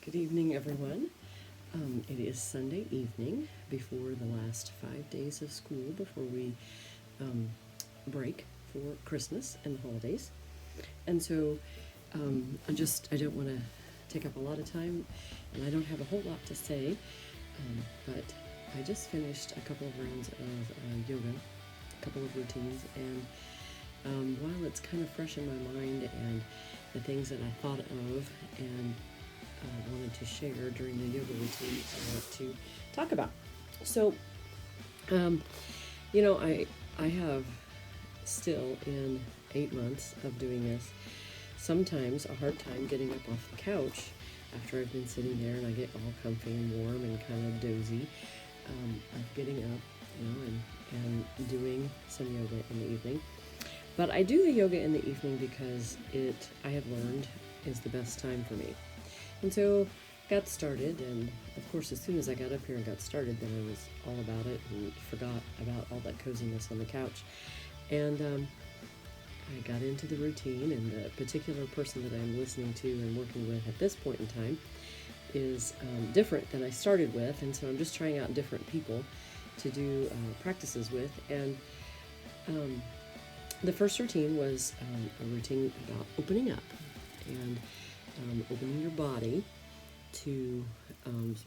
Good evening, everyone. It is Sunday evening before the last 5 days of school before we um, break for Christmas and the holidays. And so I don't want to take up a lot of time, and I don't have a whole lot to say, but I just finished a couple of rounds of yoga, a couple of routines, and while it's kind of fresh in my mind and the things that I thought of and wanted to share during the yoga routine, I want to talk about. So, um, I have still in 8 months of doing this sometimes a hard time getting up off the couch after I've been sitting there and I get all comfy and warm and kind of dozy, of getting up, and doing some yoga in the evening. But I do the yoga in the evening because I have learned, is the best time for me. And so got started, and of course, as soon as I got up here and got started, then I was all about it and forgot about all that coziness on the couch. And I got into the routine, and the particular person that I'm listening to and working with at this point in time is different than I started with, and so I'm just trying out different people to do practices with. And the first routine was a routine about opening up and opening your body to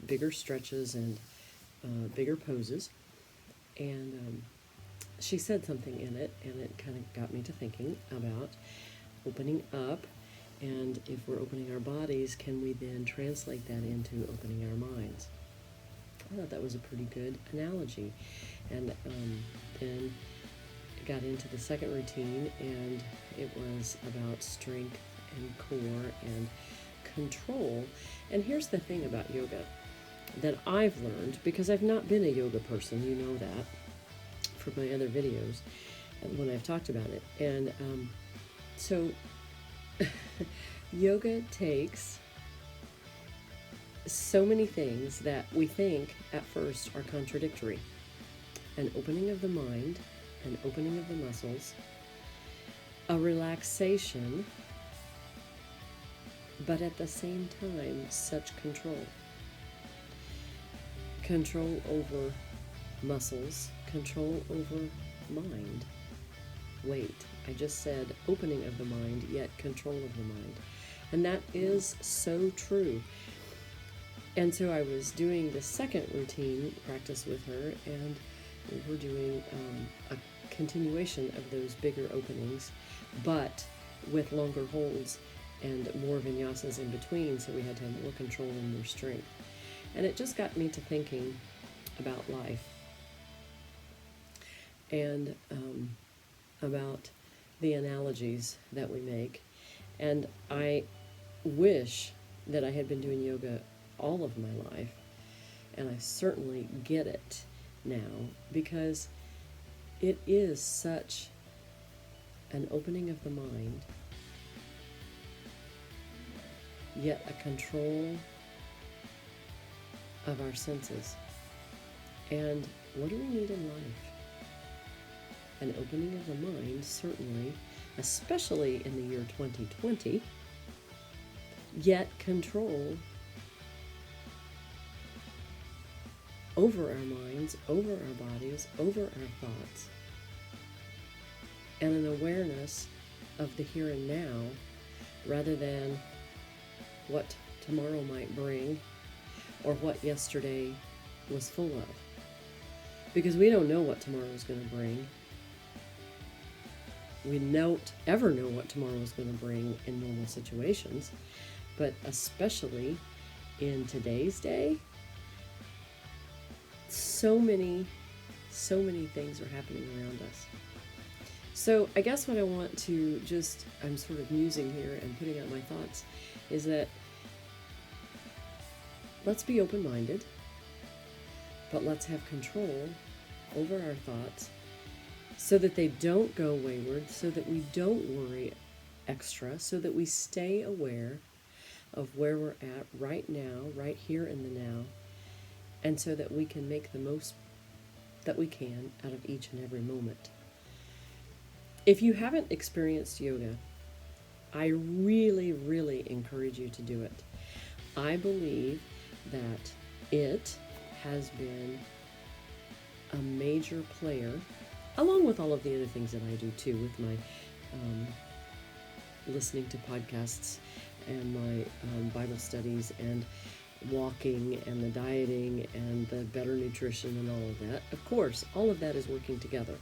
bigger stretches and bigger poses. And she said something in it, and it kind of got me to thinking about opening up. And if we're opening our bodies, can we then translate that into opening our minds? I thought that was a pretty good analogy. And then got into the second routine, and it was about strength and core and control. And here's the thing about yoga that I've learned, because I've not been a yoga person, you know that from my other videos when I've talked about it. And so yoga takes so many things that we think at first are contradictory: an opening of the mind, an opening of the muscles, a relaxation, but at the same time, such control. Control over muscles, control over mind. Wait, I just said opening of the mind, yet control of the mind. And that is so true. And so I was doing the second routine practice with her, and we were doing a continuation of those bigger openings, but with longer holds and more vinyasas in between, so we had to have more control and more strength. And it just got me to thinking about life and about the analogies that we make. And I wish that I had been doing yoga all of my life, and I certainly get it now, because it is such an opening of the mind, yet a control of our senses. And what do we need in life? An opening of the mind, certainly, especially in the year 2020, yet control over our minds, over our bodies, over our thoughts, and an awareness of the here and now rather than what tomorrow might bring or what yesterday was full of. Because we don't know what tomorrow is going to bring. We don't ever know what tomorrow is going to bring in normal situations, but especially in today's day, so many things are happening around us. So I guess what I want to I'm sort of musing here and putting out my thoughts, is that let's be open-minded, but let's have control over our thoughts so that they don't go wayward, so that we don't worry extra, so that we stay aware of where we're at right now, right here in the now, and so that we can make the most that we can out of each and every moment. If you haven't experienced yoga, I really, really encourage you to do it. I believe that it has been a major player, along with all of the other things that I do too, with my listening to podcasts and my Bible studies and walking and the dieting and the better nutrition and all of that. Of course, all of that is working together.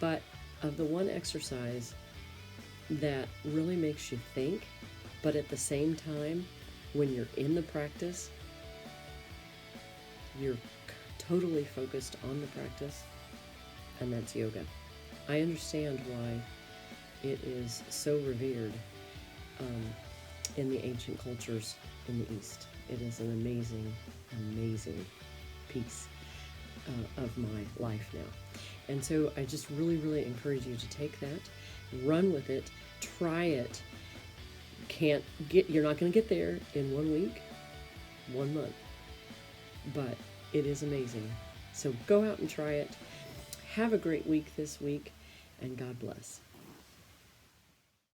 But of the one exercise that really makes you think, but at the same time, when you're in the practice, you're totally focused on the practice, and that's yoga. I understand why it is so revered in the ancient cultures in the East. It is an amazing, amazing piece of my life now. And so I just really, really encourage you to take that, run with it, try it. You're not going to get there in 1 week, 1 month, but it is amazing. So go out and try it. Have a great week this week, and God bless.